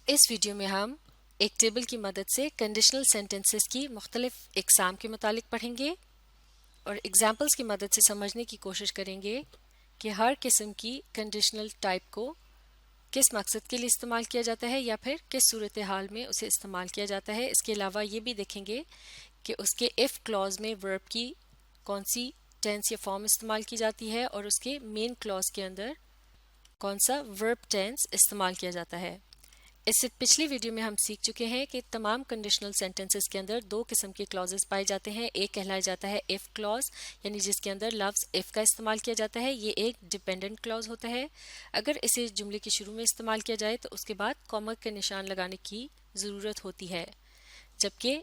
اس video میں ہم ایک ٹیبل کی مدد سے کنڈیشنل سینٹنسز کی مختلف اقسام کے متعلق پڑھیں گے اور ایگزامپلز کی مدد سے سمجھنے کی کوشش کریں گے کہ ہر قسم کی کنڈیشنل ٹائپ کو کس مقصد کے لیے استعمال کیا جاتا ہے یا پھر کس صورتحال میں اسے استعمال کیا جاتا ہے۔ اس کے علاوہ یہ بھی دیکھیں گے کہ اس کے اف کلاز میں ورب کی کون سی ٹینس یا فارم استعمال کی جاتی ہے اور اس کے مین کلاز کے اندر کون سا ورب ٹینس استعمال کیا جاتا ہے۔ اس سے پچھلی ویڈیو میں ہم سیکھ چکے ہیں کہ تمام کنڈیشنل سینٹنسز کے اندر دو قسم کے کلازز پائے جاتے ہیں۔ ایک کہلایا جاتا ہے اف کلاز، یعنی جس کے اندر لفظ اف کا استعمال کیا جاتا ہے۔ یہ ایک ڈیپینڈنٹ کلاز ہوتا ہے۔ اگر اسے جملے کے شروع میں استعمال کیا جائے تو اس کے بعد کاما کا نشان لگانے کی ضرورت ہوتی ہے، جبکہ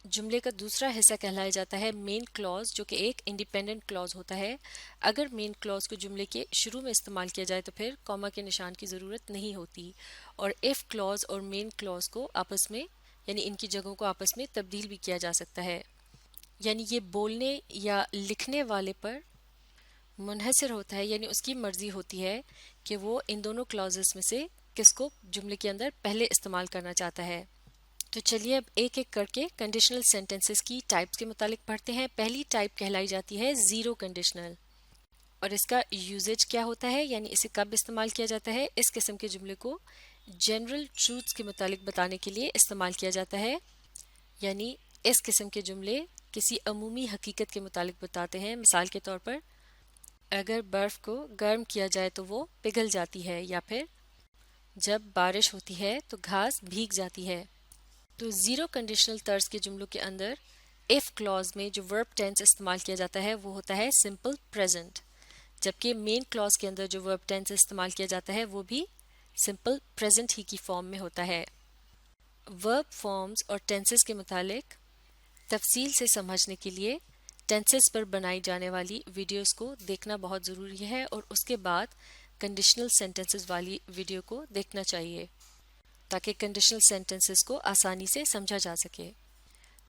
جملے کا دوسرا حصہ کہلایا جاتا ہے مین کلاز، جو کہ ایک انڈیپینڈنٹ کلاز ہوتا ہے۔ اگر مین کلاز کو جملے کے شروع میں استعمال کیا جائے تو پھر کاما کے نشان کی ضرورت نہیں ہوتی، اور اف کلاز اور مین کلاز کو آپس میں یعنی ان کی جگہوں کو آپس میں تبدیل بھی کیا جا سکتا ہے، یعنی یہ بولنے یا لکھنے والے پر منحصر ہوتا ہے، یعنی اس کی مرضی ہوتی ہے کہ وہ ان دونوں کلازز میں سے کس کو جملے کے اندر پہلے استعمال کرنا چاہتا ہے۔ تو چلیے اب ایک ایک کر کے کنڈیشنل سینٹنسز کی ٹائپس کے متعلق پڑھتے ہیں۔ پہلی ٹائپ کہلائی جاتی ہے زیرو کنڈیشنل، اور اس کا یوزیج کیا ہوتا ہے، یعنی اسے کب استعمال کیا جاتا ہے۔ اس قسم کے جملے کو جنرل ٹروتس کے متعلق بتانے کے لیے استعمال کیا جاتا ہے، یعنی اس قسم کے جملے کسی عمومی حقیقت کے متعلق بتاتے ہیں۔ مثال کے طور پر اگر برف کو گرم کیا جائے تو وہ پگھل جاتی ہے، یا پھر جب بارش ہوتی ہے تو گھاس بھیگ جاتی ہے۔ تو زیرو کنڈیشنل طرز کے جملوں کے اندر اف کلاز میں جو ورب ٹینس استعمال کیا جاتا ہے وہ ہوتا ہے سمپل پریزنٹ، جبکہ مین کلاز کے اندر جو ورب ٹینس استعمال کیا جاتا ہے وہ بھی سمپل پریزنٹ ہی کی فارم میں ہوتا ہے۔ ورب فارمز اور ٹینسز کے متعلق تفصیل سے سمجھنے کے لیے ٹینسز پر بنائی جانے والی ویڈیوز کو دیکھنا بہت ضروری ہے، اور اس کے بعد کنڈیشنل سینٹنسز والی ویڈیو کو دیکھنا چاہیے تاکہ کنڈیشنل سینٹنسز کو آسانی سے سمجھا جا سکے۔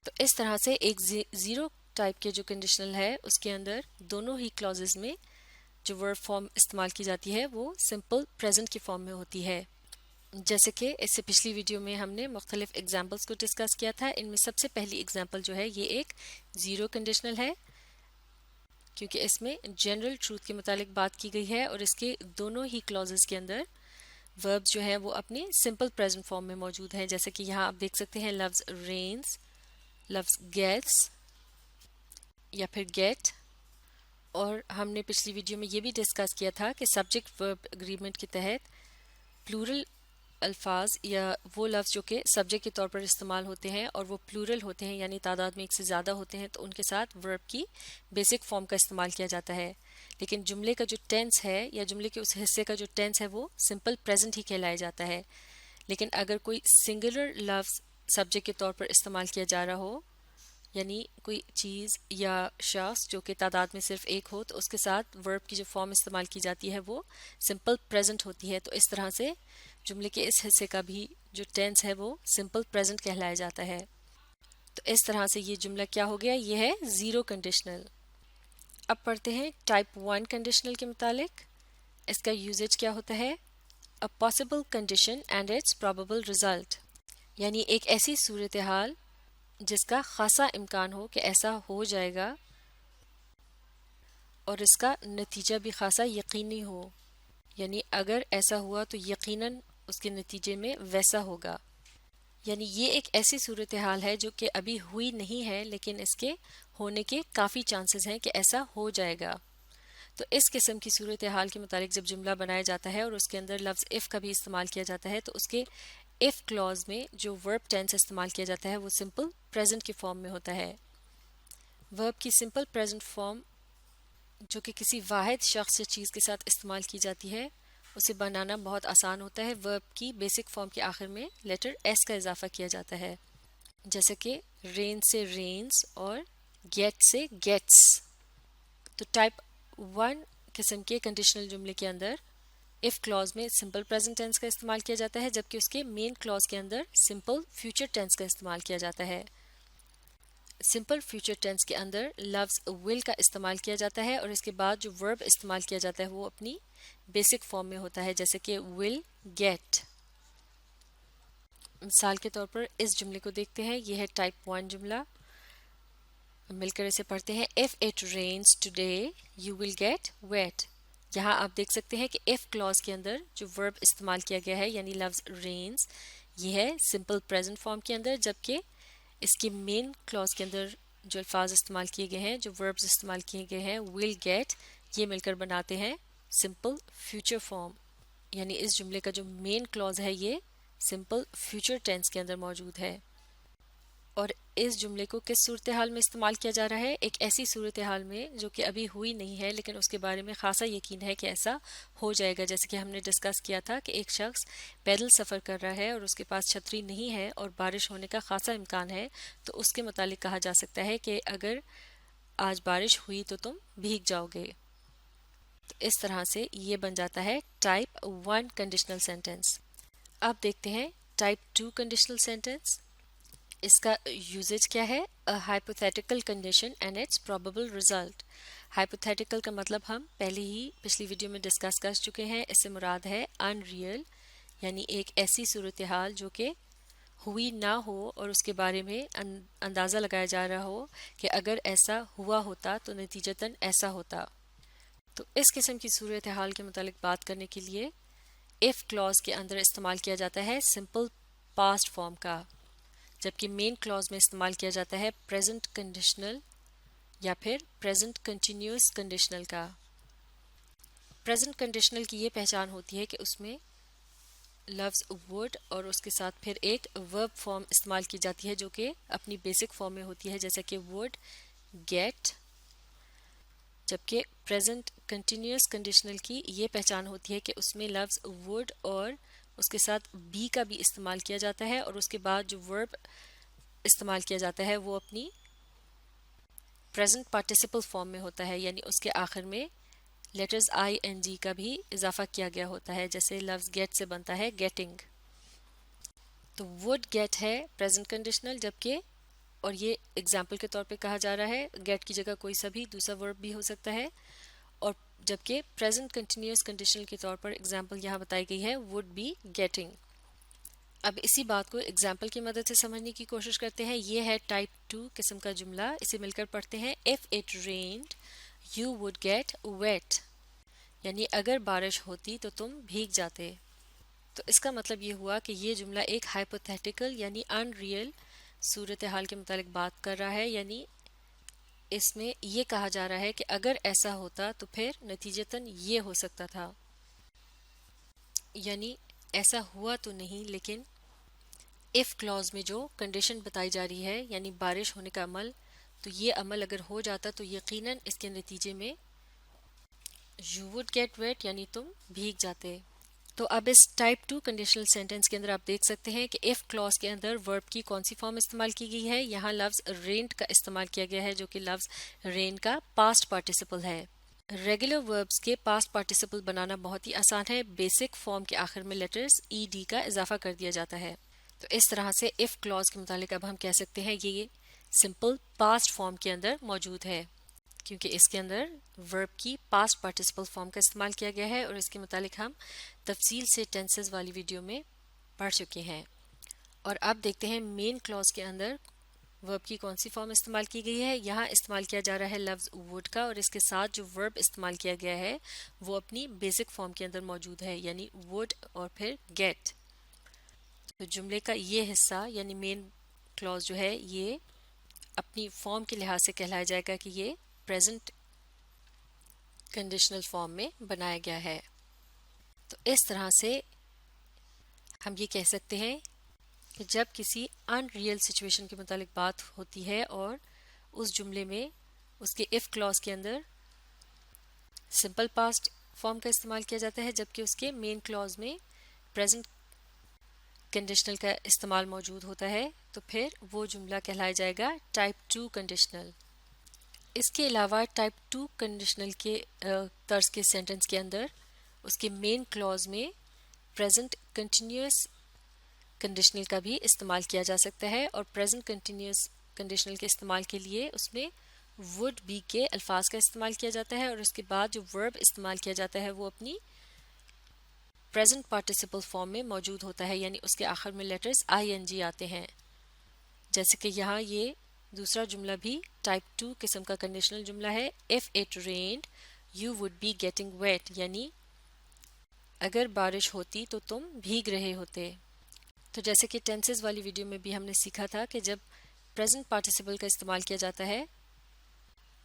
تو اس طرح سے ایک زیرو ٹائپ کے جو کنڈیشنل ہے اس کے اندر دونوں ہی کلازز میں جو ورب فارم استعمال کی جاتی ہے وہ سمپل پریزنٹ کی فارم میں ہوتی ہے۔ جیسے کہ اس سے پچھلی ویڈیو میں ہم نے مختلف ایگزامپلس کو ڈسکس کیا تھا، ان میں سب سے پہلی ایگزامپل جو ہے یہ ایک زیرو کنڈیشنل ہے، کیونکہ اس میں جنرل ٹروتھ کے متعلق بات کی گئی ہے اور اس کے دونوں ہی کلازز کے اندر وربز جو ہیں وہ اپنے سمپل پریزنٹ فارم میں موجود ہیں۔ جیسے کہ یہاں آپ دیکھ سکتے ہیں لفظ رینز، لفظ گیٹس یا پھر گیٹ، اور ہم نے پچھلی ویڈیو میں یہ بھی ڈسکس کیا تھا کہ سبجیکٹ ورب اگریمنٹ کے تحت پلورل الفاظ یا وہ لفظ جو کہ سبجیکٹ کے طور پر استعمال ہوتے ہیں اور وہ پلورل ہوتے ہیں یعنی تعداد میں ایک سے زیادہ ہوتے ہیں، تو ان کے ساتھ ورب کی بیسک فارم کا استعمال کیا جاتا ہے، لیکن جملے کا جو ٹینس ہے یا جملے کے اس حصے کا جو ٹینس ہے وہ سمپل پریزنٹ ہی کہلایا جاتا ہے۔ لیکن اگر کوئی سنگولر لفظ سبجیکٹ کے طور پر استعمال کیا جا رہا ہو، یعنی کوئی چیز یا شخص جو کہ تعداد میں صرف ایک ہو، تو اس کے ساتھ ورب کی جو فارم استعمال کی جاتی ہے وہ سمپل پریزنٹ ہوتی ہے۔ تو اس طرح سے جملے کے اس حصے کا بھی جو ٹینس ہے وہ سمپل پریزنٹ کہلایا جاتا ہے۔ تو اس طرح سے یہ جملہ کیا ہو گیا، یہ ہے زیرو کنڈیشنل۔ اب پڑھتے ہیں ٹائپ 1 کنڈیشنل کے متعلق۔ اس کا یوزیج کیا ہوتا ہے، a possible condition and its probable result، یعنی ایک ایسی صورتحال جس کا خاصا امکان ہو کہ ایسا ہو جائے گا اور اس کا نتیجہ بھی خاصا یقینی ہو، یعنی اگر ایسا ہوا تو یقیناً اس کے نتیجے میں ویسا ہوگا، یعنی یہ ایک ایسی صورتحال ہے جو کہ ابھی ہوئی نہیں ہے لیکن اس کے ہونے کے کافی چانسز ہیں کہ ایسا ہو جائے گا۔ تو اس قسم کی صورتحال کے متعلق جب جملہ بنایا جاتا ہے اور اس کے اندر لفظ اف کا بھی استعمال کیا جاتا ہے، تو اس کے اف کلاز میں جو ورب ٹینس استعمال کیا جاتا ہے وہ سمپل پریزنٹ کی فارم میں ہوتا ہے۔ ورب کی سمپل پریزنٹ فارم جو کہ کسی واحد شخص یا چیز کے ساتھ استعمال کی جاتی ہے اسے بنانا بہت آسان ہوتا ہے۔ ورب کی بیسک فارم کے آخر میں لیٹر ایس کا اضافہ کیا جاتا ہے، جیسے کہ رین سے رینز اور گیٹ سے گیٹس۔ تو ٹائپ 1 قسم کے کنڈیشنل جملے کے اندر اف کلاز میں سمپل پریزنٹ ٹینس کا استعمال کیا جاتا ہے، جبکہ اس کے مین کلاز کے اندر سمپل فیوچر ٹینس کا استعمال کیا جاتا ہے۔ سمپل فیوچر ٹینس کے اندر لفظ ول کا استعمال کیا جاتا ہے اور اس کے بعد جو ورب استعمال کیا جاتا ہے وہ اپنی بیسک فارم میں ہوتا ہے، جیسے کہ ول گیٹ۔ مثال کے طور پر اس جملے کو دیکھتے ہیں. یہ ہے ٹائپ 1 جملہ. مل کر اسے پڑھتے ہیں. If it rains today, you will get wet. یہاں آپ دیکھ سکتے ہیں کہ if clause کے اندر جو verb استعمال کیا گیا ہے یعنی لفظ rains یہ ہے simple present form کے اندر، جبکہ اس کے main clause کے اندر جو الفاظ استعمال کیے گئے ہیں، جو verbs استعمال کیے گئے ہیں will get، یہ مل کر بناتے ہیں simple future form. یعنی اس جملے کا جو main clause ہے یہ simple future tense کے اندر موجود ہے. اور اس جملے کو کس صورتحال میں استعمال کیا جا رہا ہے؟ ایک ایسی صورتحال میں جو کہ ابھی ہوئی نہیں ہے لیکن اس کے بارے میں خاصا یقین ہے کہ ایسا ہو جائے گا. جیسے کہ ہم نے ڈسکس کیا تھا کہ ایک شخص پیدل سفر کر رہا ہے اور اس کے پاس چھتری نہیں ہے اور بارش ہونے کا خاصا امکان ہے، تو اس کے متعلق کہا جا سکتا ہے کہ اگر آج بارش ہوئی تو تم بھیگ جاؤ گے. تو اس طرح سے یہ بن جاتا ہے ٹائپ 1 کنڈیشنل سینٹنس. اب دیکھتے ہیں ٹائپ 2 کنڈیشنل سینٹنس. اس کا یوزیج کیا ہے؟ A hypothetical condition and its probable result. hypothetical کا مطلب ہم پہلے ہی پچھلی ویڈیو میں ڈسکس کر چکے ہیں. اس سے مراد ہے unreal، یعنی ایک ایسی صورتحال جو کہ ہوئی نہ ہو اور اس کے بارے میں اندازہ لگایا جا رہا ہو کہ اگر ایسا ہوا ہوتا تو نتیجتاً ایسا ہوتا. تو اس قسم کی صورتحال کے متعلق بات کرنے کے لیے if clause کے اندر استعمال کیا جاتا ہے simple past form کا، جبکہ مین کلاز میں استعمال کیا جاتا ہے پریزنٹ کنڈیشنل یا پھر پریزنٹ کنٹینیوس کنڈیشنل کا. پریزنٹ کنڈیشنل کی یہ پہچان ہوتی ہے کہ اس میں لفظ would اور اس کے ساتھ پھر ایک verb فارم استعمال کی جاتی ہے جو کہ اپنی بیسک فارم میں ہوتی ہے، جیسا کہ would get. جبکہ پریزنٹ کنٹینیوس کنڈیشنل کی یہ پہچان ہوتی ہے کہ اس میں لفظ would اور اس کے ساتھ be کا بھی استعمال کیا جاتا ہے اور اس کے بعد جو verb استعمال کیا جاتا ہے وہ اپنی present participle فارم میں ہوتا ہے، یعنی اس کے آخر میں لیٹرز ing کا بھی اضافہ کیا گیا ہوتا ہے، جیسے لفظ get سے بنتا ہے getting. تو would get ہے present conditional، جبکہ اور یہ اگزامپل کے طور پہ کہا جا رہا ہے get کی جگہ کوئی سا بھی دوسرا verb بھی ہو سکتا ہے، اور جبکہ present continuous conditional کے طور پر اگزامپل یہاں بتائی گئی ہے would be getting. اب اسی بات کو اگزامپل کی مدد سے سمجھنے کی کوشش کرتے ہیں. یہ ہے ٹائپ 2 قسم کا جملہ. اسے مل کر پڑھتے ہیں. If it rained, you would get wet. یعنی اگر بارش ہوتی تو تم بھیگ جاتے. تو اس کا مطلب یہ ہوا کہ یہ جملہ ایک ہائپوتھیٹیکل یعنی ان ریئل صورتحال کے متعلق بات کر رہا ہے، یعنی اس میں یہ کہا جا رہا ہے کہ اگر ایسا ہوتا تو پھر نتیجتاً یہ ہو سکتا تھا. یعنی ایسا ہوا تو نہیں، لیکن if clause میں جو کنڈیشن بتائی جا رہی ہے یعنی بارش ہونے کا عمل، تو یہ عمل اگر ہو جاتا تو یقیناً اس کے نتیجے میں you would get wet یعنی تم بھیگ جاتے. تو اب اس ٹائپ 2 کنڈیشنل سینٹنس کے اندر آپ دیکھ سکتے ہیں کہ if clause کے اندر verb کی کون سی فارم استعمال کی گئی ہے. یہاں لفظ rained کا استعمال کیا گیا ہے جو کہ لفظ rain کا past participle ہے. ریگولر وربس کے پاسٹ پارٹیسپل بنانا بہت ہی آسان ہے. بیسک فارم کے آخر میں لیٹرز ای ڈی کا اضافہ کر دیا جاتا ہے. تو اس طرح سے if clause کے متعلق اب ہم کہہ سکتے ہیں یہ سمپل پاسٹ فارم کے اندر موجود ہے، کیونکہ اس کے اندر ورب کی پاسٹ پارٹیسپل فارم کا استعمال کیا گیا ہے اور اس کے متعلق ہم تفصیل سے ٹینسز والی ویڈیو میں پڑھ چکے ہیں. اور اب دیکھتے ہیں مین کلاز کے اندر ورب کی کون سی فارم استعمال کی گئی ہے. یہاں استعمال کیا جا رہا ہے لفظ would کا، اور اس کے ساتھ جو ورب استعمال کیا گیا ہے وہ اپنی بیسک فارم کے اندر موجود ہے، یعنی would اور پھر get. تو جملے کا یہ حصہ یعنی مین کلاز جو ہے یہ اپنی فارم کے لحاظ سے کہلایا جائے گا کہ یہ پریزنٹ کنڈیشنل فارم میں بنایا گیا ہے. تو اس طرح سے ہم یہ کہہ سکتے ہیں کہ جب کسی ان ریئل سچویشن کے متعلق بات ہوتی ہے اور اس جملے میں اس کے if clause کے اندر سمپل پاسٹ فارم کا استعمال کیا جاتا ہے، جبکہ اس کے مین کلاز میں پریزنٹ کنڈیشنل کا استعمال موجود ہوتا ہے، تو پھر وہ جملہ کہلایا جائے گا ٹائپ 2 کنڈیشنل. اس کے علاوہ ٹائپ 2 کنڈیشنل کے طرز کے سینٹنس کے اندر اس کے مین کلاز میں پریزنٹ کنٹینیوس کنڈیشنل کا بھی استعمال کیا جا سکتا ہے، اور پریزنٹ کنٹینیوس کنڈیشنل کے استعمال کے لیے اس میں would be کے الفاظ کا استعمال کیا جاتا ہے، اور اس کے بعد جو ورب استعمال کیا جاتا ہے وہ اپنی پریزنٹ پارٹیسپل فارم میں موجود ہوتا ہے، یعنی اس کے آخر میں لیٹرز آئی این جی آتے ہیں. جیسے کہ یہاں یہ دوسرا جملہ بھی ٹائپ 2 قسم کا کنڈیشنل جملہ ہے. if it rained you would be getting wet، یعنی اگر بارش ہوتی تو تم بھیگ رہے ہوتے. تو جیسے کہ ٹینسز والی ویڈیو میں بھی ہم نے سیکھا تھا کہ جب پریزنٹ پارٹیسپل کا استعمال کیا جاتا ہے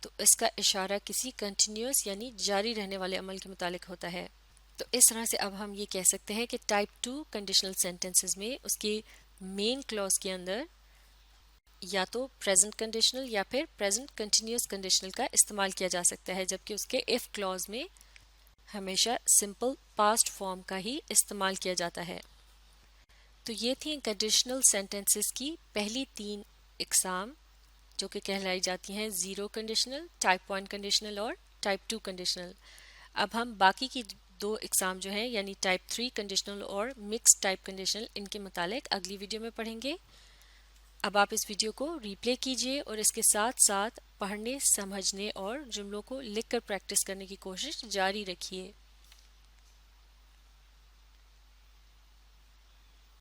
تو اس کا اشارہ کسی کنٹینیوس یعنی جاری رہنے والے عمل کے متعلق ہوتا ہے. تو اس طرح سے اب ہم یہ کہہ سکتے ہیں کہ ٹائپ 2 کنڈیشنل سینٹنسز میں اس کی مین کلوز کے اندر یا تو پریزنٹ کنڈیشنل یا پھر پریزنٹ کنٹینیوس کنڈیشنل کا استعمال کیا جا سکتا ہے، جبکہ اس کے if کلوز میں ہمیشہ سمپل پاسٹ فارم کا ہی استعمال کیا جاتا ہے. تو یہ تھیں کنڈیشنل سینٹنسز کی پہلی 3 اقسام جو کہ کہلائی جاتی ہیں زیرو کنڈیشنل، ٹائپ 1 کنڈیشنل اور ٹائپ 2 کنڈیشنل. اب ہم باقی کی 2 اقسام جو ہیں یعنی ٹائپ 3 کنڈیشنل اور مکس ٹائپ کنڈیشنل ان کے متعلق اگلی ویڈیو میں پڑھیں گے. اب آپ اس ویڈیو کو ریپلے کیجئے اور اس کے ساتھ ساتھ پڑھنے، سمجھنے اور جملوں کو لکھ کر پریکٹس کرنے کی کوشش جاری رکھیے.